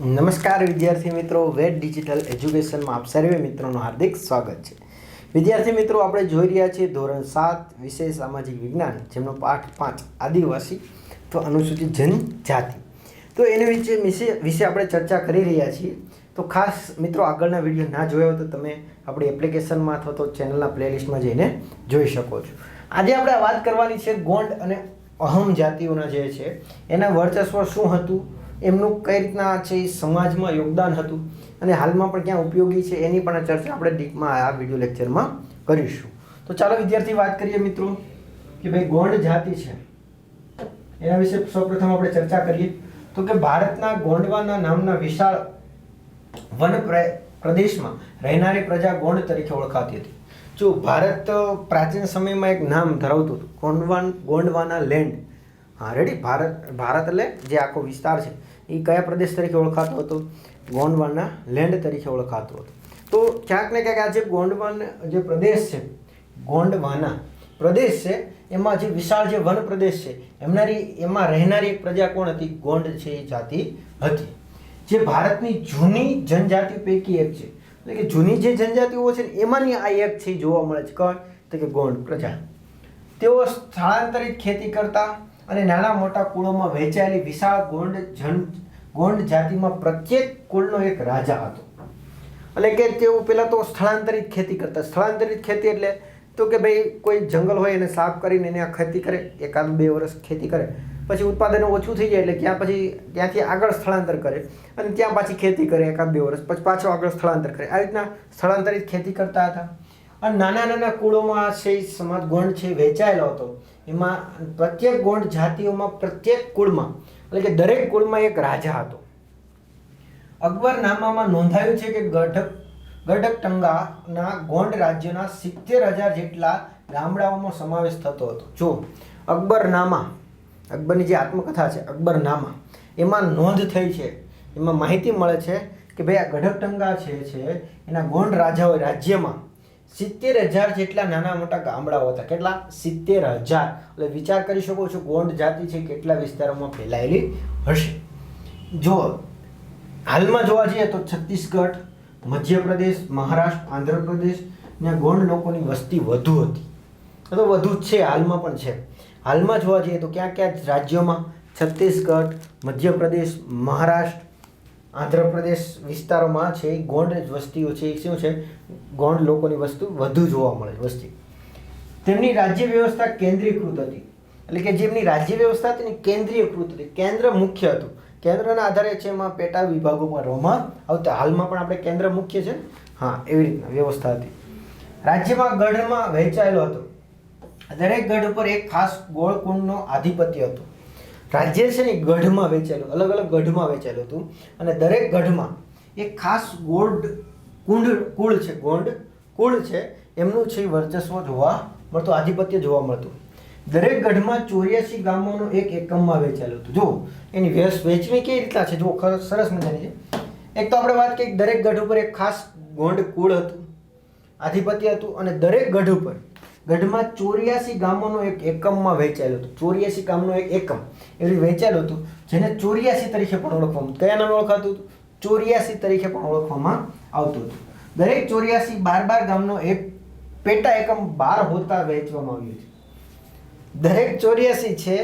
નમસ્કાર વિદ્યાર્થી મિત્રો, વેદ ડિજિટલ એજ્યુકેશનમાં આપ સર્વે મિત્રોનું હાર્દિક સ્વાગત છે. વિદ્યાર્થી મિત્રો, આપણે જોઈ રહ્યા છીએ ધોરણ 7 વિષય સામાજિક વિજ્ઞાન, જેમનો પાઠ 5 આદિવાસી તો અનુસૂચિત જનજાતિ. તો એને વિશે આપણે ચર્ચા કરી રહ્યા છીએ. તો ખાસ મિત્રો, આગળના વિડીયો ના જોયા હોય તો તમે આપણી એપ્લિકેશનમાં અથવા તો ચેનલના પ્લેલિસ્ટમાં જઈને જોઈ શકો છો. આજે આપણે વાત કરવાની છે ગોંડ અને અહમ જાતિઓના જે છે એના વર્ચસ્વ શું હતું, એમનું કઈ રીતના છે સમાજમાં યોગદાન હતું અને હાલમાં પણ ક્યાં ઉપયોગી છે એની પણ ચર્ચા આપણે ડીપમાં આ વિડીયો લેક્ચરમાં કરીશું. તો ચાલો વિદ્યાર્થી વાત કરીએ મિત્રો કે ભાઈ ગોંડ જાતિ છે એના વિશે સૌપ્રથમ આપણે ચર્ચા કરીએ. તો કે ભારતના ગોંડવાના નામના વિશાળ વન પ્રદેશમાં રહેનારી પ્રજા ગોંડ તરીકે ઓળખાતી હતી. જો ભારત પ્રાચીન સમયમાં એક નામ ધરાવતું હતું, ગોંડવાના લેન્ડ. હા રેડી, ભારત એટલે જે આખો વિસ્તાર છે એ કયા પ્રદેશ તરીકે ઓળખાતો હતો? ગોંડવાના લેન્ડ તરીકે ઓળખાતો હતો. તો ક્યાંક ને ક્યાંક આ જે ગોંડવાન જે પ્રદેશ છે, ગોંડવાના પ્રદેશ છે, એમાં જે વિશાળ જે વન પ્રદેશ છે એમાં રહેનારી એક પ્રજા કોણ હતી? ગોંડ છે એ જાતિ હતી, જે ભારતની જૂની જનજાતિ પૈકી એક છે. એટલે કે જૂની જે જનજાતિઓ છે ને એમાંની આ એક છે જોવા મળે છે. કઈ? તો કે ગોંડ પ્રજા. તેઓ સ્થળાંતરિત ખેતી કરતા અને નાના મોટા કુળોમાં વહેંચાયેલી વિશાળ ગોંડ જાતિમાં પ્રત્યેક કુળનો એક રાજા હતો. એટલે કે તેઓ પહેલાં તો સ્થળાંતરિત ખેતી કરતા. સ્થળાંતરિત ખેતી એટલે તો કે ભાઈ કોઈ જંગલ હોય એને સાફ કરીને એને ખેતી કરે, 1-2 વર્ષ ખેતી કરે, પછી ઉત્પાદન ઓછું થઈ જાય એટલે ત્યાંથી આગળ સ્થળાંતર કરે અને ત્યાં પાછી ખેતી કરે 1-2 વર્ષ, પછી પાછો આગળ સ્થળાંતર કરે. આ રીતના સ્થળાંતરિત ખેતી કરતા હતા. અને નાના નાના કુળોમાં છે સમાજ ગોંડ છે વહેંચાયેલો હતો. એમાં પ્રત્યેક ગોંડ જાતિઓમાં પ્રત્યેક કુળમાં એટલે કે દરેક કુળમાં એક રાજા હતો. અકબરનામામાં નોંધાયું છે કે ગઢકટંગાના ગોંડ રાજ્યના 70,000 જેટલા ગામડાઓમાં સમાવેશ થતો હતો. જો અકબરનામા, અકબરની જે આત્મકથા છે અકબરનામા, એમાં નોંધ થઈ છે, એમાં માહિતી મળે છે કે ભાઈ આ ગઢકટંગા છે એના ગોંડ રાજ્યમાં 70,000 જેટલા નાના મોટા ગામડાઓ હતા. કેટલા? 70,000. એટલે વિચાર કરી શકો છો ગોંડ જાતિ છે કેટલા વિસ્તારોમાં ફેલાયેલી હશે. જો હાલમાં જોવા જઈએ તો છત્તીસગઢ, મધ્યપ્રદેશ, મહારાષ્ટ્ર, આંધ્રપ્રદેશ ને ગોંડ લોકોની વસ્તી વધુ હતી. તો વધુ જ છે, હાલમાં પણ છે. હાલમાં જોવા જઈએ તો ક્યાં ક્યાં રાજ્યોમાં? છત્તીસગઢ, મધ્યપ્રદેશ, મહારાષ્ટ્ર, આંધ્રપ્રદેશ વિસ્તારોમાં છે ગોંડ વસ્તીઓ છે. શું છે? ગોંડ લોકોની વસ્તુ વધુ જોવા મળે વસ્તી. તેમની રાજ્ય વ્યવસ્થા કેન્દ્રીયકૃત હતી. એટલે કે જેમની રાજ્ય વ્યવસ્થા હતી ને કેન્દ્રીયકૃત હતી, કેન્દ્ર મુખ્ય હતું. કેન્દ્રના આધારે છે એમાં પેટા વિભાગો કરવામાં આવતા. હાલમાં પણ આપણે કેન્દ્ર મુખ્ય છે, હા એવી રીતના વ્યવસ્થા હતી. રાજ્યમાં ગઢમાં વહેંચાયેલો હતો. દરેક ગઢ ઉપર એક ખાસ ગોળકુંડનો આધિપત્ય હતો. રાજ્ય છે ને ગઢમાં વહેંચાયેલું, અલગ અલગ ગઢમાં વહેંચાયેલું હતું અને દરેક ગઢમાં એક ખાસ ગોંડ કુળ છે એમનું છે વર્ચસ્વ જોવા મળતું, આધિપત્ય જોવા મળતું. દરેક ગઢમાં 84 ગામોનું એક એકમમાં વહેંચાયેલું હતું. જો એની વહેંચણી કેવી રીતના છે, જો સરસ મજાની છે. એક તો આપણે વાત કરીએ દરેક ગઢ ઉપર એક ખાસ ગોંડ કુળ હતું, આધિપત્ય હતું અને દરેક ગઢ ઉપર ગઢમાં 84 ગામોનું એક એકમમાં વહેંચાયેલું હતું. 84 ગામનું એક એકમ એવી વહેંચાયેલું હતું, જેને 84 તરીકે પણ ઓળખવામાં, કયા નામે ઓળખાતું હતું? 84 તરીકે પણ ઓળખવામાં આવતું હતું. દરેક 84 12 ગામનો એક પેટા એકમ 12 હોતા વહેંચવામાં આવ્યું છે. દરેક 84 છે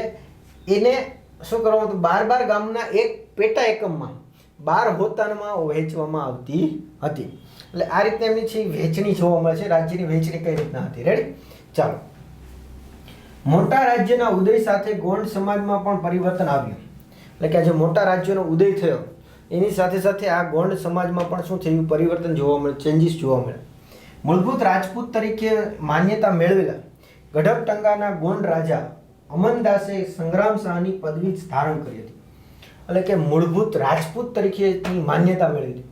એને શું કરવામાં હતું? 12 ગામના એક પેટા એકમમાં 12 હોતામાં વહેંચવામાં આવતી હતી. એટલે આ રીતે એમની છે વહેંચણી જોવા મળે છે. રાજ્યની વહેંચણી કઈ રીતના હતી? રેડી, ચાલો. મોટા રાજ્યના ઉદય સાથે ગોંડ સમાજમાં પણ પરિવર્તન આવ્યું. એટલે કે આજે મોટા રાજ્યનો ઉદય થયો એની સાથે સાથે આ ગોંડ સમાજમાં પણ શું થયું? પરિવર્તન જોવા મળે, ચેન્જીસ જોવા મળે. મૂળભૂત રાજપૂત તરીકે માન્યતા મેળવેલા ગઢકટંગાના ગોંડ રાજા અમનદાસે સંગ્રામ શાહની પદવી ધારણ કરી હતી. એટલે કે મૂળભૂત રાજપૂત તરીકેની માન્યતા મેળવી હતી.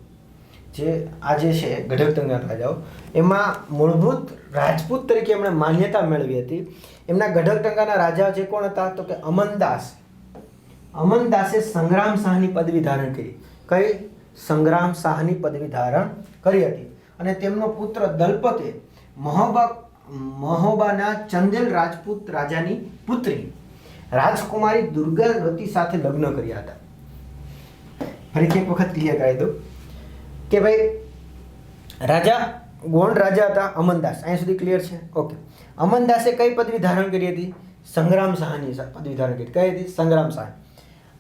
જે આજે છે ગઢકટંગા રાજાઓ, એમાં મૂળભૂત રાજપૂત તરીકે એમણે માન્યતા મેળવી હતી. એમના ગઢકટંગાના રાજા જે કોણ હતા? તો કે અમનદાસ. અમનદાસે સંગ્રામ શાહની પદવી ધારણ કરી. કઈ? સંગ્રામ શાહની પદવી ધારણ કરી હતી. અને તેમનો પુત્ર દલપતે મહોબાના ચંદેલ રાજપૂત રાજાની પુત્રી રાજકુમારી દુર્ગાવતી સાથે લગ્ન કર્યા હતા. ફરીથી એક વખત ક્લિયર કરાવી દઉં કે ભાઈ રાજા ગોંડ રાજા હતા અમનદાસ. અહીંયા સુધી ક્લિયર છે? ઓકે. અમનદાસે કઈ પદવી ધારણ કરી હતી? સંગ્રામ શાહની પદવી ધારણ કરી. કઈ હતી? સંગ્રામ શાહ.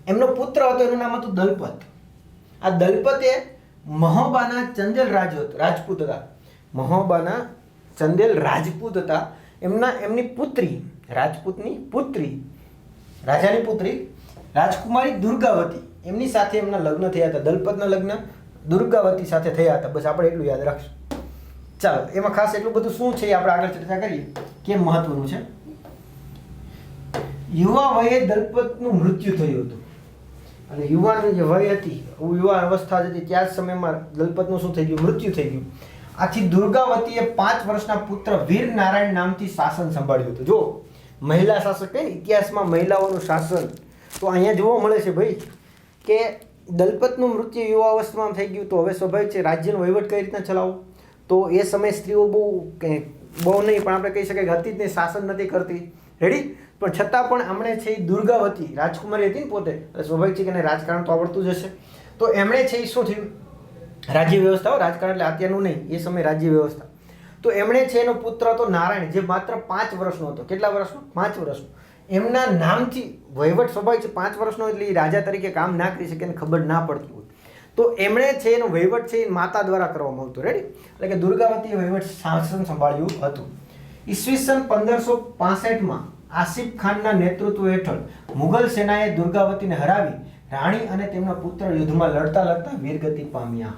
એમનો પુત્ર હતો, એનું નામ હતું દલપત. આ દલપતે મહોબાના ચંદેલ રાજપૂત હતા. મહોબાના ચંદેલ રાજપૂત હતા. એમની પુત્રી, રાજપૂતની પુત્રી, રાજાની પુત્રી રાજકુમારી દુર્ગાવતી, એમની સાથે એમના લગ્ન થયા હતા. દલપતના લગ્ન દુર્ગાવતી સાથે થયા હતા. બસ આપણે એટલું યાદ રાખશું. ચાલો, એમાં ખાસ એટલું બધું શું છે એ આપણે આગળ ચર્ચા કરીએ કેમ મહત્વનું છે. યુવા વયે દલપતનું મૃત્યુ થયું હતું. અને યુવાન જે વય હતી, યુવા અવસ્થા હતી, ત્યાં જ સમયમાં દલપતનું શું થઈ ગયું? મૃત્યુ થઈ ગયું. આથી દુર્ગાવતીએ 5 વર્ષના પુત્ર વીર નારાયણ નામથી શાસન સંભાળ્યું હતું. જો મહિલા શાસક કહે ને, ઇતિહાસમાં મહિલાઓનું શાસન તો અહીંયા જોવા મળે છે ભાઈ કે દલપતનું મૃત્યુ યુવા અવસ્થામાં થઈ ગયું. તો હવે સ્વાભાવિક છે રાજ્યનો વહીવટ કઈ રીતના ચલાવવો? તો એ સમયે સ્ત્રીઓ બહુ નહીં, પણ આપણે કહી શકાય કે હતી જ નહીં, શાસન નથી કરતી. રેડી? પણ છતાં પણ એમણે છે એ દુર્ગાવતી રાજકુમારી હતી ને પોતે, એટલે સ્વાભાવિક છે કે રાજકારણ તો આવડતું જ હશે. તો એમણે છે એ શું થયું? રાજ્ય વ્યવસ્થા, રાજકારણ એટલે અત્યારનું નહીં, એ સમય રાજ્ય વ્યવસ્થા. તો એમણે છે એનો પુત્ર હતો નારાયણ, જે માત્ર 5 વર્ષનો હતો. કેટલા વર્ષનો? 5 વર્ષનો. એમના નામથી વહીવટ સ્વાભાવિક છે, 5 વર્ષનો એટલે એ રાજા તરીકે કામ ના કરી શકે, એને ખબર ના પડતી હોય. તો એમણે છે એનો વહીવટ છે એ માતા દ્વારા કરવામાં આવતો. રેડી? એટલે કે દુર્ગાવતીએ વહીવટ શાસન સંભાળ્યું હતું. ઈસવીસન 1565માં આસિફ ખાનના નેતૃત્વ હેઠળ મુગલ સેનાએ દુર્ગાવતીને હરાવી રાણી અને તેમના પુત્ર યુદ્ધમાં લડતા લડતા વીરગતિ પામ્યા.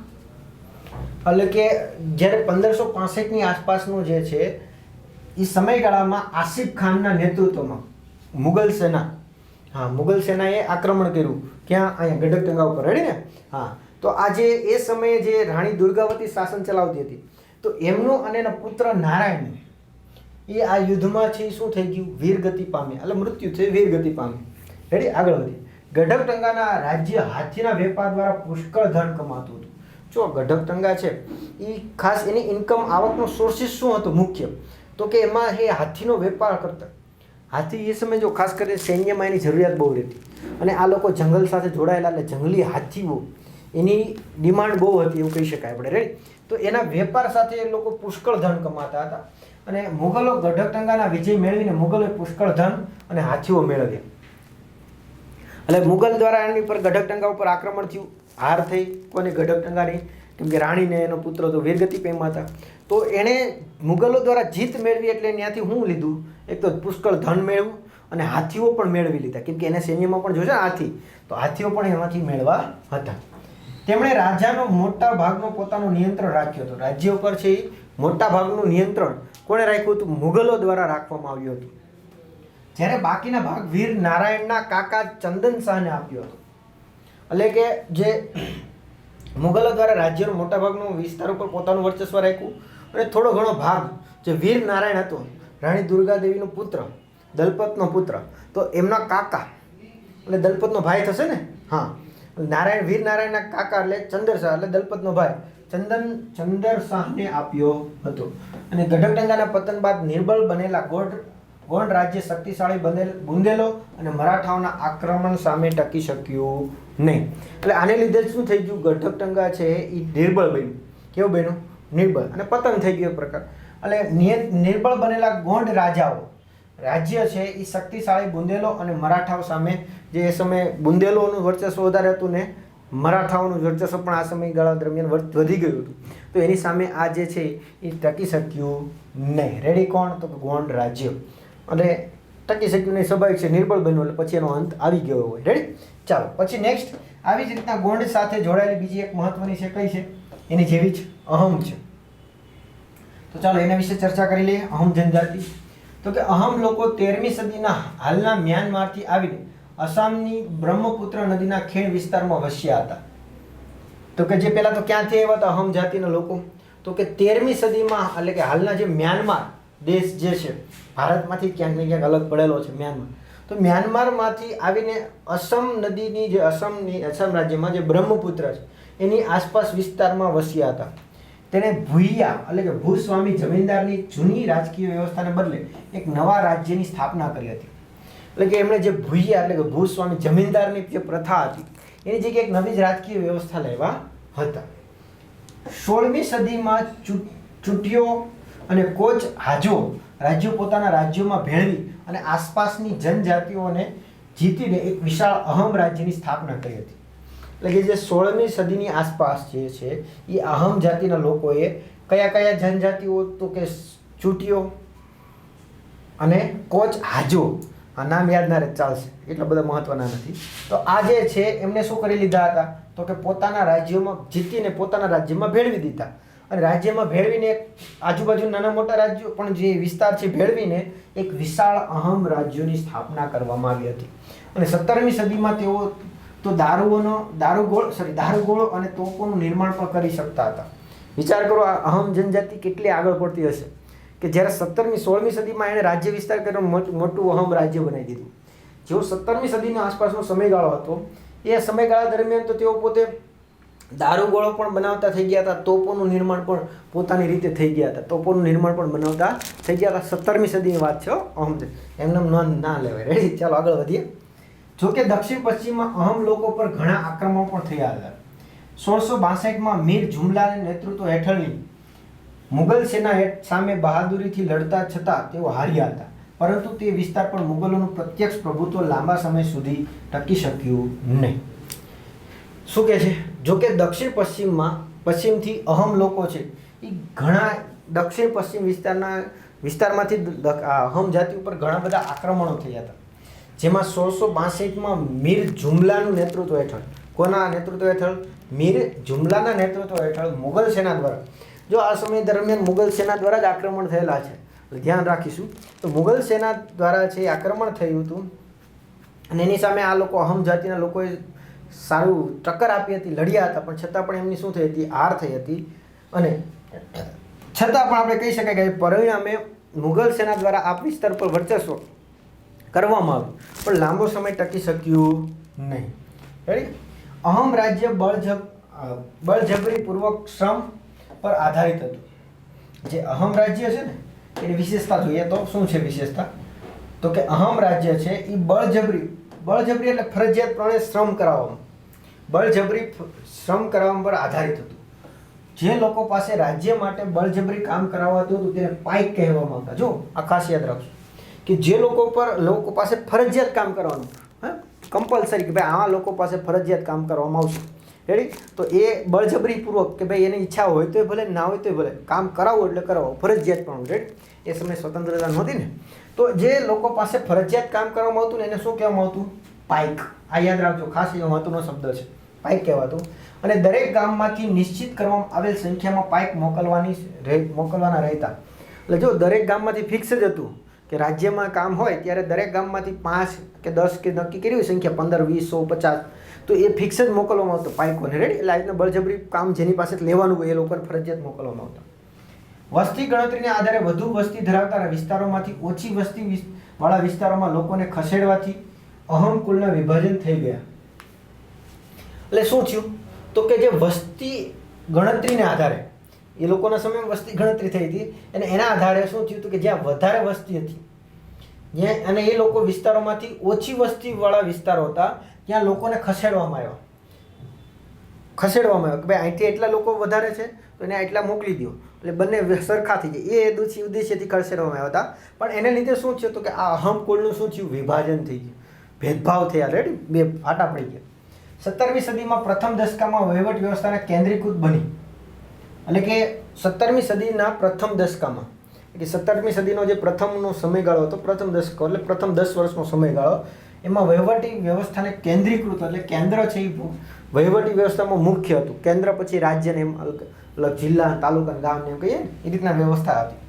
એટલે કે જ્યારે 1565ની આસપાસનું જે છે એ સમયગાળામાં આસિફ ખાનના નેતૃત્વમાં મુગલ સેનાએ આક્રમણ કર્યું. ક્યાં? અહીંયા ગઢકટંગા ઉપર. રેડી ને? હા. તો આજે એ સમયે જે રાણી દુર્ગાવતી શાસન ચલાવતી હતી, તો એમનું અને એના પુત્ર નારાયણ એ આ યુદ્ધમાં છે શું થઈ ગયું? વીરગતિ પામ્યા. એટલે મૃત્યુ થયું, વીરગતિ પામ્યા. રેડી? આગળ વધીએ. ગઢકટંગાના રાજ્ય હાથીના વેપાર દ્વારા પુષ્કળ ધન કમાતું હતું. જો ગઢકટંગા છે એ ખાસ એની ઇન્કમ આવકનો સોર્સિસ શું હતો મુખ્ય? તો કે એમાં એ હાથીનો વેપાર કરતા. હાથી એ સમય જો ખાસ કરીને સૈન્યમાં એની જરૂરિયાત બહુ રહેતી, અને આ લોકો જંગલ સાથે જોડાયેલા, એટલે જંગલી હાથીઓ એની ડિમાન્ડ બહુ હતી એવું કહી શકાય આપણે. રેડી? તો એના વેપાર સાથે એ લોકો પુષ્કળ ધન કમાતા હતા. અને મુગલો ગઢકટંગાના વિજય મેળવીને મુગલોએ પુષ્કળ ધન અને હાથીઓ મેળવ્યા. એટલે મુગલ દ્વારા એની પર ગઢકટંગા ઉપર આક્રમણ થયું. હાર થઈ કોની? ગઢકટંગાની. કેમ કે રાણીને એનો પુત્ર તો વીરગતિ પામ્યા હતા. તો એણે મુગલો દ્વારા જીત મેળવી, એટલે ત્યાંથી શું લીધું? એક તો પુષ્કળ ધન મેળવ્યું અને હાથીઓ પણ મેળવી લીધા. કેમ કે એને સૈન્યમાં પણ જોશે હાથી, તો હાથીઓ પણ એમાંથી મેળવા હતા. તેમણે રાજાનો મોટા ભાગનો પોતાનું નિયંત્રણ રાખ્યું હતું. રાજ્ય ઉપર છે એ મોટા ભાગનું નિયંત્રણ કોણે રાખ્યું હતું? મુગલો દ્વારા રાખવામાં આવ્યું હતું. જ્યારે બાકીના ભાગ વીર નારાયણના કાકા ચંદન શાહને આપ્યો હતો. એટલે કે જે મુગલો દ્વારા રાજ્યનો મોટા ભાગનો વિસ્તાર ઉપર પોતાનું વર્ચસ્વ રાખ્યું, અને થોડો ઘણો ભાગ જે વીર નારાયણ હતો, રાણી દુર્ગાદેવીનો પુત્ર, દલપતનો પુત્ર, તો એમના કાકા એટલે દલપતનો ભાઈ થશે ને? હા. વીર નારાયણના કાકા એટલે ચંદર શાહ, એટલે દલપતનો ભાઈ ચંદર શાહને આપ્યો હતો. અને ગઢકટંગાના પતન બાદ નિર્બળ બનેલા ગોંડ રાજ્ય શક્તિશાળી બુંદેલો અને મરાઠાઓના આક્રમણ સામે ટકી શક્યું નહીં. એટલે આને લીધે શું થઈ ગયું? ગઢકટંગા છે એ નિર્બળ બન્યું. કેવું બન્યું? નિર્બળ. અને પતન થઈ ગયો પ્રકાર. એટલે નિર્બળ બનેલા ગોંડ રાજ્ય છે એ શક્તિશાળી બુંદેલો અને મરાઠાઓ સામે, જે એ સમયે બુંદેલોનું વર્ચસ્વ વધારે હતું ને મરાઠાઓનું વર્ચસ્વ પણ આ સમયગાળા દરમિયાન વધી ગયું હતું, તો એની સામે આ જે છે એ ટકી શક્યું નહીં. રેડી? કોણ? તો ગોંડ રાજ્ય. અને ટકી શક્યું નહીં, સ્વાભાવિક છે, નિર્બળ બન્યું, એટલે પછી એનો અંત આવી ગયો હોય. રેડી? ચાલો, પછી નેક્સ્ટ આવી જ રીતના ગોંડ સાથે જોડાયેલી બીજી એક મહત્વની છે. કઈ છે? એની જેવી જ અહમ છે. તો ચાલો એના વિશે ચર્ચા કરી લઈએ. અહમ જનજાતિ. તો કે અહમ લોકો 13મી સદીના હાલના મ્યાનમારથી આવીને આસામની બ્રહ્મપુત્ર નદીના ખીણ વિસ્તારમાં વસ્યા હતા. તો કે જે પહેલા તો ક્યાંથી આવ્યા હતા અહમ જાતિના લોકો? તો કે 13મી સદીમાં, એટલે કે હાલના જે મ્યાનમાર દેશ જે છે, ભારતમાંથી ક્યાંક ને ક્યાંક અલગ પડેલો છે મ્યાનમાર, તો મ્યાનમારમાંથી આવીને અસમ નદીની જે અસમ રાજ્યમાં જે બ્રહ્મપુત્ર છે એની આસપાસ વિસ્તારમાં વસ્યા હતા. તેણે ભૂયા એટલે કે ભૂસ્વામી જમીનદારની જૂની રાજકીય વ્યવસ્થાને બદલે એક નવા રાજ્યની સ્થાપના કરી હતી. એટલે કે એમણે જે ભૂયા એટલે કે ભૂસ્વામી જમીનદારની જે પ્રથા હતી એની જગ્યાએ એક નવી જ રાજકીય વ્યવસ્થા લેવા હતા. 16મી સદીમાં ચૂંટીઓ અને કોચ હાજો રાજ્યો પોતાના રાજ્યોમાં ભેળવી અને આસપાસની જનજાતિઓને જીતીને એક વિશાળ અહમ રાજ્યની સ્થાપના કરી હતી. એટલે કે જે 16મી સદીની આસપાસ જે છે એ અહમ જાતિના લોકોએ કયા જનજાતિઓ, તો કે ચૂંટીઓ અને કોચ હાજો, આ નામ યાદ ના રહે ચાલશે, એટલા બધા મહત્વના નથી. તો આ જે છે એમને શું કરી લીધા હતા, તો કે પોતાના રાજ્યોમાં જીતીને પોતાના રાજ્યમાં ભેળવી દીધા. અને રાજ્યમાં ભેળવીને આજુબાજુ નાના મોટા રાજ્યો પણ જે વિસ્તાર છે ભેળવીને એક વિશાળ અહમ રાજ્યોની સ્થાપના કરવામાં આવી હતી. અને 17મી સદીમાં તેઓ તો દારૂગોળો અને તોપોનું નિર્માણ પણ કરી શકતા હતા. વિચાર કરો, આ અહમ જનજાતિ કેટલી આગળ પડતી હશે કે જ્યારે 16મી સદીમાં એણે રાજ્ય વિસ્તાર કરીને મોટું અહમ રાજ્ય બનાવી દીધું. જેવો 17મી સદીના આસપાસનો સમયગાળો હતો, એ સમયગાળા દરમિયાન તો તેઓ પોતે દારૂગોળો પણ બનાવતા થઈ ગયા હતા, તોપોનું નિર્માણ પણ પોતાની રીતે થઈ ગયા હતા, તોપોનું નિર્માણ પણ બનાવતા થઈ ગયા હતા. 17મી સદીની વાત છે અહમ, એમને ના લેવાય. રેડી, ચાલો આગળ વધીએ. જોકે દક્ષિણ પશ્ચિમમાં અહમ લોકો પર ઘણા આક્રમણો પણ થયા હતા. 1662માં મીર જુમલાના નેતૃત્વ હેઠળની મુગલ સેના સામે બહાદુરીથી લડતા છતાં તેઓ હાર્યા હતા. પરંતુ તે વિસ્તાર પર મુગલોનું પ્રત્યક્ષ પ્રભુત્વ લાંબા સમય સુધી ટકી શક્યું નહીં. શું કહે છે? જોકે દક્ષિણ પશ્ચિમથી અહમ લોકો છે એ ઘણા દક્ષિણ પશ્ચિમ વિસ્તારમાંથી અહમ જાતિ ઉપર ઘણા બધા આક્રમણો થયા હતા. જેમાં 1662માં મીર જુમલાનું નેતૃત્વ હેઠળ, કોના નેતૃત્વ હેઠળ? મીર જુમલાના નેતૃત્વ હેઠળ મુગલ સેના દ્વારા, જો આ સમય દરમિયાન મુગલ સેના દ્વારા જ આક્રમણ થયેલા છે, એટલે ધ્યાન રાખીશું. તો મુગલ સેના દ્વારા છે આક્રમણ થયું હતું અને એની સામે આ લોકો અહમ જાતિના લોકોએ સારું ટક્કર આપી હતી, લડ્યા હતા, પણ છતાં પણ એમની શું થઈ હતી? હાર થઈ હતી. અને છતાં પણ આપણે કહી શકાય કે પરિણામે મુગલ સેના દ્વારા આ વિસ્તાર પર વર્ચસ્વ કરવામાં આવ્યું, પણ લાંબો સમય ટકી શક્યું નહીં. રેડી? અહમ રાજ્ય બળજબરીપૂર્વક શ્રમ પર આધારિત હતું. જે અહમ રાજ્ય છે ને એની વિશેષતા જોઈએ તો શું છે વિશેષતા? તો કે અહમ રાજ્ય છે એ બળજબરી એટલે ફરજિયાતપણે શ્રમ કરાવવામાં, બળજબરી શ્રમ કરાવવા પર આધારિત હતું. જે લોકો પાસે રાજ્ય માટે બળજબરી કામ કરાવવાતું હતું તેને પાઇક કહેવામાં આવતા. જો આ ખાસ યાદ રાખજો કે જે લોકો પાસે ફરજિયાત કામ કરવાનું, કમ્પલસરી, કે ભાઈ આવા લોકો પાસે ફરજિયાત કામ કરવામાં આવશે. રેડી? તો એ બળજબરીપૂર્વક કે ભાઈ એની ઈચ્છા હોય તો ભલે, ના હોય તો ભલે, કામ કરાવો એટલે કરાવો, ફરજિયાત પણ. રેડી? એ સમયે સ્વતંત્રતા નહોતી ને, તો જે લોકો પાસે ફરજિયાત કામ કરવામાં આવતું ને એને શું કહેવામાં આવતું? પાઇક. આ યાદ રાખજો, ખાસ એ મહત્વનો શબ્દ છે, પાઇક કહેવાતું. અને દરેક ગામમાંથી નિશ્ચિત કરવામાં આવેલ સંખ્યામાં પાઇક મોકલવાના રહેતા. એટલે જો દરેક ગામમાંથી ફિક્સ જ હતું કે રાજ્યમાં કામ હોય ત્યારે દરેક ગામમાંથી 5 કે 10 કે નક્કી કરી હોય સંખ્યા 15, 20, 100, 50, તો એ ફિક્સ જ મોકલવામાં આવતો પાઇકોને. રેડી? એટલે આ રીતના બળજબરી કામ જેની પાસે લેવાનું હોય એ લોકોને ફરજિયાત મોકલવામાં આવતા. વસ્તી ગણતરીના આધારે વધુ વસ્તી ધરાવતા વિસ્તારોમાંથી ઓછી વસ્તી વાળા વિસ્તારોમાં લોકોને ખસેડવાથી અહમ કુળના વિભાજન થઈ ગયા. એટલે શું થયું? તો કે જે વસ્તી ગણતરીને આધારે, એ લોકોના સમયમાં વસ્તી ગણતરી થઈ હતી અને એના આધારે શું થયું હતું કે જ્યાં વધારે વસ્તી હતી જ્યાં, અને એ લોકો વિસ્તારોમાંથી ઓછી વસ્તીવાળા વિસ્તારો હતા ત્યાં લોકોને ખસેડવામાં આવ્યા કે ભાઈ અહીંથી એટલા લોકો વધારે છે તો એને એટલા મોકલી દો, એટલે બંને સરખા થઈ જાય. એ ઉદ્દેશ્યથી ખસેડવામાં આવ્યા હતા. પણ એને લીધે શું થયું તો કે આ અહમ કુળનું શું થયું? વિભાજન થઈ ગયું, ભેદભાવ થયા. રેડી? બે ફાટા પડી ગયા. 17મી સદીમાં પ્રથમ દશકામાં વહીવટ વ્યવસ્થાને કેન્દ્રીકૃત બની. એટલે કે 17મી સદીના પ્રથમ દશકામાં, કે 17મી સદીનો જે પ્રથમનો સમયગાળો હતો, પ્રથમ દશકો એટલે પ્રથમ 10 વર્ષનો સમયગાળો, એમાં વહીવટી વ્યવસ્થાને કેન્દ્રીકૃત, એટલે કેન્દ્ર છે એ વહીવટી વ્યવસ્થામાં મુખ્ય હતું. કેન્દ્ર પછી રાજ્યને એમ અલગ જિલ્લા, તાલુકા, ગામને એમ કહીએ ને એ રીતના વ્યવસ્થા હતી.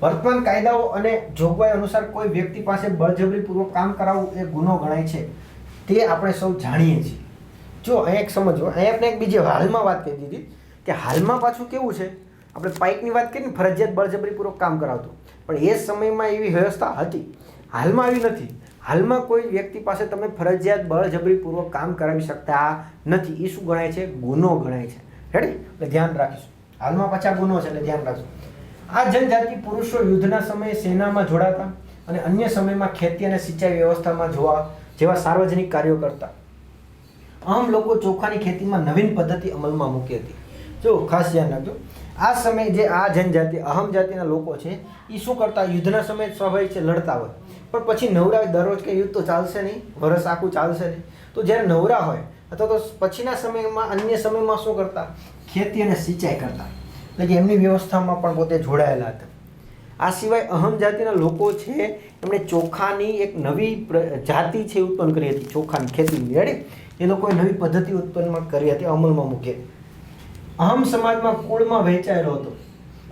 વર્તમાન કાયદાઓ અને જોગવાઈ અનુસાર કોઈ વ્યક્તિ પાસે બળજબરીપૂર્વક કામ કરાવવું એ ગુનો ગણાય છે, તે આપણે સૌ જાણીએ છીએ. જો અહીંયા એક સમજો, અહીંયા આપણે એક બીજી હાલમાં વાત કરી દીધી કે હાલમાં પાછું કેવું છે, આપણે પાઇકની વાત કરીને ફરજિયાત બળજબરીપૂર્વક કામ કરાવતું, પણ એ સમયમાં એવી વ્યવસ્થા હતી. હાલમાં આવી નથી. હાલમાં કોઈ વ્યક્તિ પાસે તમે ફરજિયાત બળજબરીપૂર્વક કામ કરાવી શકતા નથી. એ શું ગણાય છે? ગુનો ગણાય છે. રેડી? એટલે ધ્યાન રાખીશું. હાલમાં પાછા ગુનો છે એટલે ધ્યાન રાખજો. આ જનજાતિ પુરુષો યુદ્ધના સમયે સેનામાં જોડાતા અને અન્ય સમયમાં ખેતી અને સિંચાઈ વ્યવસ્થામાં જેવા સાર્વજનિક કાર્યો કરતા. અહમ લોકો ચોખાની ખેતીમાં નવીન પદ્ધતિ અમલમાં મૂકી હતી. જો ખાસ ધ્યાન રાખજો, આ સમયે જે આ જનજાતિ અહમ જાતિના લોકો છે એ શું કરતા, યુદ્ધના સમયે સ્વાભાવિક છે લડતા હોય, પણ પછી નવરા દરરોજ કે યુદ્ધ તો ચાલશે નહીં, વરસ આખું ચાલશે નહીં. તો જ્યારે નવરા હોય અથવા તો પછીના સમયમાં અન્ય સમયમાં શું કરતા, ખેતી અને સિંચાઈ કરતા. એટલે કે એમની વ્યવસ્થામાં પણ પોતે જોડાયેલા હતા. આ સિવાય અહમ જાતિના લોકો છે એમણે ચોખાની એક નવી જાતિ છે ઉત્પન્ન કરી હતી, ચોખાની ખેતીની. રેડી, એ લોકોએ નવી પદ્ધતિ ઉત્પન્ન કરી હતી, અમલમાં મૂકી. અહમ સમાજમાં કુળમાં વહેંચાયેલો હતો.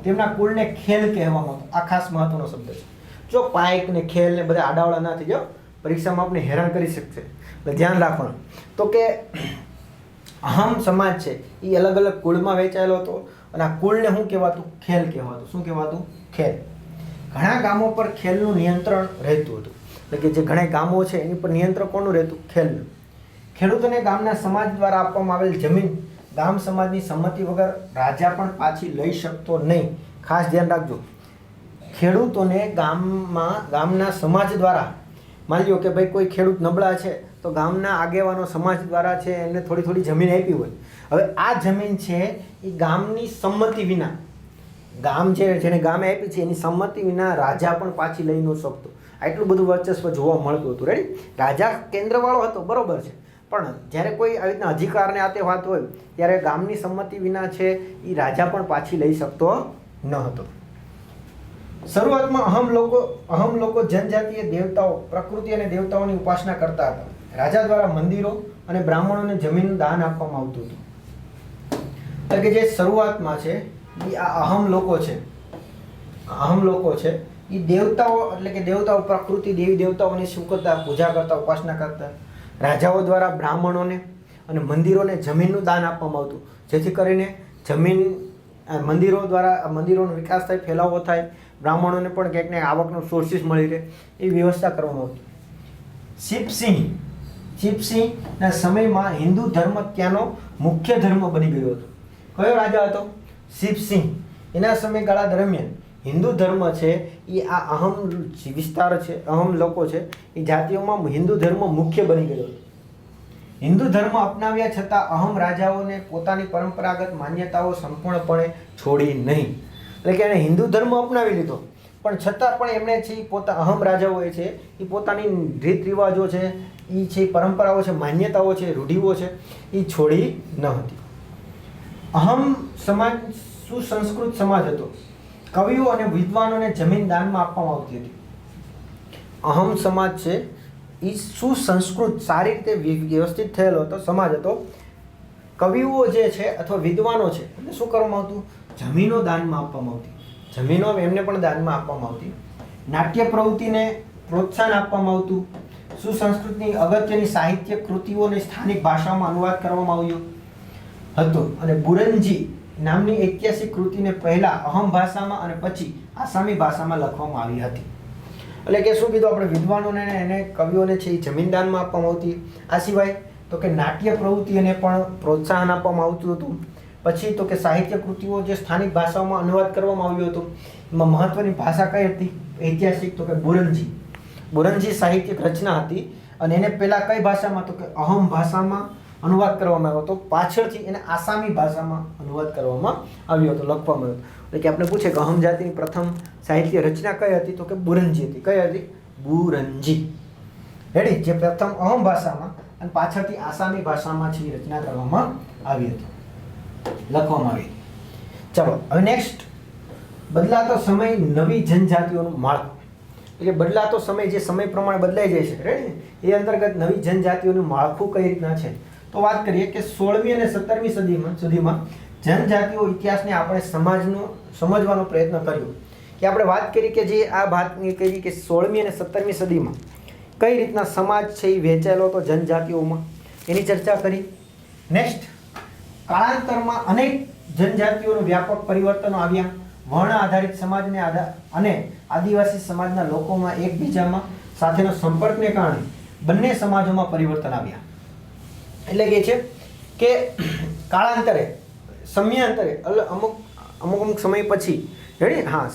તેમના કુળને ખેલ કહેવામાં આવતો. આ ખાસ મહત્વનો શબ્દ છે. જો પાઇક ને ખેલ ને બધા આડાવડા ના થઈ જાઓ, પરીક્ષામાં આપણે હેરાન કરી શકશે, એટલે ધ્યાન રાખવાનું. તો કે અહમ સમાજ છે એ અલગ અલગ કુળમાં વહેંચાયેલો હતો અને આ કુળને શું કહેવાતું, ખેલ કહેવાતું. શું કહેવાતું, ખેલ. ઘણા ગામો પર ખેલનું નિયંત્રણ રહેતું હતું. એટલે કે જે ઘણા ગામો છે એની પર નિયંત્રણ કોનું રહેતું, ખેલનું. ખેડૂતોને ગામના સમાજ દ્વારા આપવામાં આવેલ જમીન ગામ સમાજની સંમતિ વગર રાજા પણ પાછી લઈ શકતો નહીં. ખાસ ધ્યાન રાખજો, ખેડૂતોને ગામના સમાજ દ્વારા, માની લો કે ભાઈ કોઈ ખેડૂત નબળા છે તો ગામના આગેવાનો સમાજ દ્વારા છે એમને થોડી થોડી જમીન આપી હોય. હવે આ જમીન છે એ ગામની સંમતિ વિના, ગામ છે જેને ગામે આપી છે એની સંમતિ વિના રાજા પણ પાછી લઈ ન શકતો. આટલું બધું વર્ચસ્વ જોવા મળતું હતું. રેડી, રાજા કેન્દ્રવાળો હતો, બરોબર છે, પણ જ્યારે કોઈ આવી રીતના અધિકારને આ તે વાત હોય ત્યારે ગામની સંમતિ વિના છે એ રાજા પણ પાછી લઈ શકતો ન હતો. શરૂઆતમાં અહમ લોકો જનજાતીય દેવતાઓ, પ્રકૃતિ અને દેવતાઓની ઉપાસના કરતા હતા. રાજા દ્વારા મંદિરો અને બ્રાહ્મણોને જમીનનું દાન આપવામાં આવતું હતું. એટલે કે જે શરૂઆતમાં છે એ આ અહમ લોકો છે એ દેવતાઓ, એટલે કે દેવતાઓ, પ્રકૃતિ, દેવી દેવતાઓની શું કરતા, પૂજા કરતા, ઉપાસના કરતા. રાજાઓ દ્વારા બ્રાહ્મણોને અને મંદિરોને જમીનનું દાન આપવામાં આવતું, જેથી કરીને જમીન, મંદિરો દ્વારા મંદિરોનો વિકાસ થાય, ફેલાવો થાય, બ્રાહ્મણોને પણ ક્યાંક ને આવકનો સોર્સિસ મળી રહે, એ વ્યવસ્થા કરવામાં આવતી. શિવસિંહના સમયમાં હિન્દુ ધર્મ ત્યાંનો મુખ્ય ધર્મ બની ગયો હતો. કયો રાજા હતો? શિવસિંહ. એના સમયગાળા દરમિયાન હિન્દુ ધર્મ છે એ આ અહમ વિસ્તાર છે, અહમ લોકો છે એ જાતિઓમાં હિન્દુ ધર્મ મુખ્ય બની ગયો હતો. હિન્દુ ધર્મ અપનાવ્યા છતાં અહમ રાજાઓને પોતાની પરંપરાગત માન્યતાઓ સંપૂર્ણપણે છોડી નહીં. એટલે કે એણે હિન્દુ ધર્મ અપનાવી લીધો, પણ છતાં પણ એમણે છે અહમ રાજાઓએ છે એ પોતાની રીત રિવાજો છે, એ છે પરંપરાઓ છે, માન્યતાઓ છે, રૂઢિઓ છે એ છોડી ન હતી. અહમ સમાજ સુસંસ્કૃત સમાજ હતો. કવિઓ અને વિદ્વાનોને જમીન દાનમાં આપવામાં આવતી હતી. અહમ સમાજ છે એ સુસંસ્કૃત, સારી રીતે વ્યવસ્થિત થયેલો હતો, સમાજ હતો. કવિઓ જે છે અથવા વિદ્વાનો છે એટલે શું કરવામાં આવતું, જમીનો દાનમાં આપવામાં આવતી. જમીનો એમને પણ દાનમાં આપવામાં આવતી. નાટ્ય પ્રવૃત્તિને પ્રોત્સાહન આપવામાં આવતું. સુસંસ્કૃતની અગત્યની સાહિત્ય કૃતિઓને સ્થાનિક ભાષામાં અનુવાદ કરવામાં આવ્યો હતો. અને બુરંજી નામની ઐતિહાસિક કૃતિને પહેલા અહમ ભાષામાં અને પછી આસામી ભાષામાં લખવામાં આવી હતી. એટલે કે શું કીધું આપણે, વિદ્વાનોને એને કવિઓને છે એ જમીન દાનમાં આપવામાં આવતી. આ સિવાય તો કે નાટ્ય પ્રવૃત્તિને પણ પ્રોત્સાહન આપવામાં આવતું હતું. પછી તો કે સાહિત્ય કૃતિઓ જે સ્થાનિક ભાષાઓમાં અનુવાદ કરવામાં આવ્યો હતો. એમાં મહત્વની ભાષા કઈ હતી ઐતિહાસિક, તો કે બુરંજી સાહિત્યિક રચના હતી. અને એને પહેલાં કઈ ભાષામાં, તો કે અહમ ભાષામાં અનુવાદ કરવામાં આવ્યો હતો. પાછળથી એને આસામી ભાષામાં અનુવાદ કરવામાં આવ્યો હતો, લખવામાં આવ્યો હતો. એટલે કે આપણે પૂછે કે અહમ જાતિની પ્રથમ સાહિત્ય રચના કઈ હતી, તો કે બુરંજી હતી. કઈ હતી? બુરંજી. રેડી, જે પ્રથમ અહમ ભાષામાં અને પાછળથી આસામી ભાષામાં છે રચના કરવામાં આવી હતી, લખવામાં આવી હતી. ચાલો હવે નેક્સ્ટ, બદલાતો સમય, નવી જનજાતિઓનું માળખું. એટલે બદલાતો સમય, જે સમય પ્રમાણે બદલાઈ જાય છે, રેડી, એ અંતર્ગત નવી જનજાતિઓનું માળખું કઈ રીતના છે. તો વાત કરીએ કે 16મી અને 17મી સુધીમાં જનજાતિઓ ઇતિહાસને આપણે સમજવાનો પ્રયત્ન કર્યો. કે આપણે વાત કરી કે જે આ વાતની કરી કે 16મી અને 17મી સદીમાં કઈ રીતના સમાજ છે એ વહેંચાયેલો હતો જનજાતિઓમાં, એની ચર્ચા કરી. નેક્સ્ટ, કાળાંતરમાં અનેક જનજાતિઓનું વ્યાપક પરિવર્તનો આવ્યા. વર્ણ આધારિત સમાજને અને આદિવાસી સમાજના લોકોમાં એકબીજામાં સાથેનો સંપર્કને કારણે બંને સમાજોમાં પરિવર્તન આવ્યા. એટલે કે છે કે સમયાંતરે અમુક સમય પછી,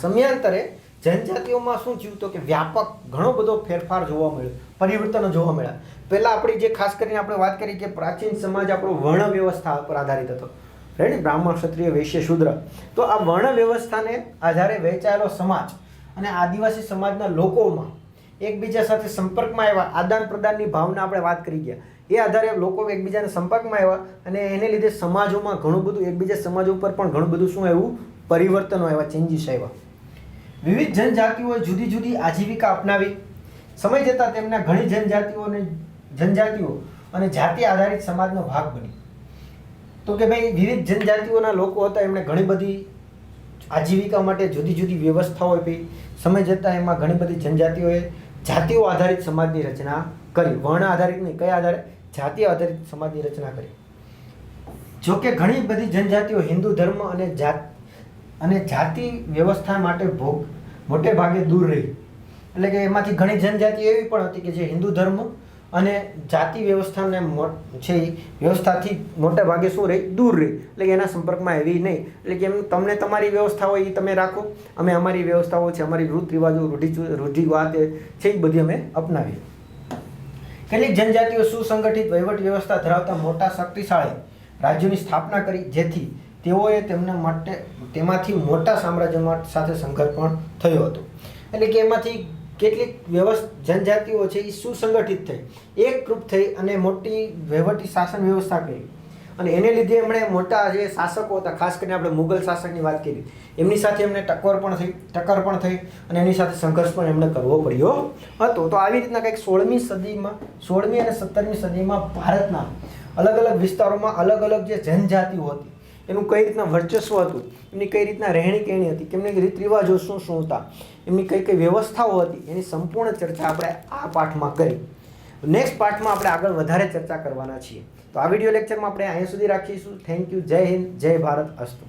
સમયાંતરે જનજાતિઓમાં શું થયું તો કે વ્યાપક ઘણો બધો ફેરફાર જોવા મળ્યો, પરિવર્તનો જોવા મળ્યા. પહેલાં આપણી જે ખાસ કરીને આપણે વાત કરી કે પ્રાચીન સમાજ આપણો વર્ણ વ્યવસ્થા પર આધારિત હતો, રાઈટ, બ્રાહ્મણ, ક્ષત્રિય, વૈશ્ય, શૂદ્ર. તો આ વર્ણ વ્યવસ્થાને આધારે વહેંચાયેલો સમાજ અને આદિવાસી સમાજના લોકોમાં એકબીજા સાથે સંપર્કમાં આવ્યા, આદાન પ્રદાનની ભાવના આપણે વાત કરી ગયા. એ આધારે લોકો એકબીજાના સંપર્કમાં આવ્યા અને એને લીધે સમાજોમાં ઘણું બધું, એકબીજા સમાજો ઉપર પણ ઘણું બધું શું આવ્યું, પરિવર્તનો આવ્યા, ચેન્જીસ આવ્યા. વિવિધ જનજાતિઓએ જુદી જુદી આજીવિકા અપનાવી. સમય જતાં તેમના ઘણી જનજાતિઓ અને જાતિ આધારિત સમાજનો ભાગ બની. તો કે ભાઈ વિવિધ જનજાતિઓના લોકો હતા, એમણે ઘણી બધી આજીવિકા માટે જુદી જુદી વ્યવસ્થાઓ આપી. સમય જતાં એમાં ઘણી બધી જનજાતિઓએ જાતિઓ આધારિત સમાજની રચના કરી. વર્ણ આધારિત નહીં, કયા આધારે? જાતિ આધારિત સમાજની રચના કરી. જો કે ઘણી બધી જનજાતિઓ હિન્દુ ધર્મ અને જાતિ વ્યવસ્થા માટે મોટે ભાગે દૂર રહી. એટલે કે એમાંથી ઘણી જનજાતિ એવી પણ હતી કે જે હિન્દુ ધર્મ અને જાતિ વ્યવસ્થાને છે એ વ્યવસ્થાથી મોટા ભાગે શું રહી, દૂર રહી. એટલે કે એના સંપર્કમાં એવી નહીં. એટલે કે એમ તમને તમારી વ્યવસ્થા હોય એ તમે રાખો, અમે અમારી વ્યવસ્થાઓ છે, અમારી રીત રિવાજો, રૂઢિવાત છે એ બધી અમે અપનાવીએ. કેટલીક જનજાતિઓ સુસંગઠિત વહીવટ વ્યવસ્થા ધરાવતા મોટા શક્તિશાળી રાજ્યોની સ્થાપના કરી, જેથી તેઓએ તેમાંથી મોટા સામ્રાજ્ય સાથે સંઘર્ષ પણ થયો હતો. એટલે કે એમાંથી કેટલીક જનજાતિઓ છે એ સુસંગઠિત થઈ, એકરૂપ થઈ અને મોટી વહીવટી શાસન વ્યવસ્થા કરી. અને એને લીધે એમણે મોટા જે શાસકો હતા, ખાસ કરીને આપણે મુગલ શાસકની વાત કરી, એમની સાથે એમને ટક્કર પણ થઈ અને એની સાથે સંઘર્ષ પણ એમને કરવો પડ્યો હતો. તો આવી રીતના કંઈક 16મી અને 17મી સદીમાં ભારતના અલગ અલગ વિસ્તારોમાં અલગ અલગ જે જનજાતિઓ હતી એનું કઈ રીતના વર્ચસ્વ હતું, એમની કઈ રીતના રહેણી કહેણી હતી, એમની રીત રિવાજો શું શું હતા, એમની કઈ કઈ વ્યવસ્થાઓ હતી, એની સંપૂર્ણ ચર્ચા આપણે આ પાઠમાં કરી. નેક્સ્ટ પાઠમાં આપણે આગળ વધારે ચર્ચા કરવાના છીએ. તો આ વિડીયો લેક્ચરમાં આપણે અહીંયા સુધી રાખીશું. Thank you. જય હિન્દ, જય ભારત. અસ્તુ.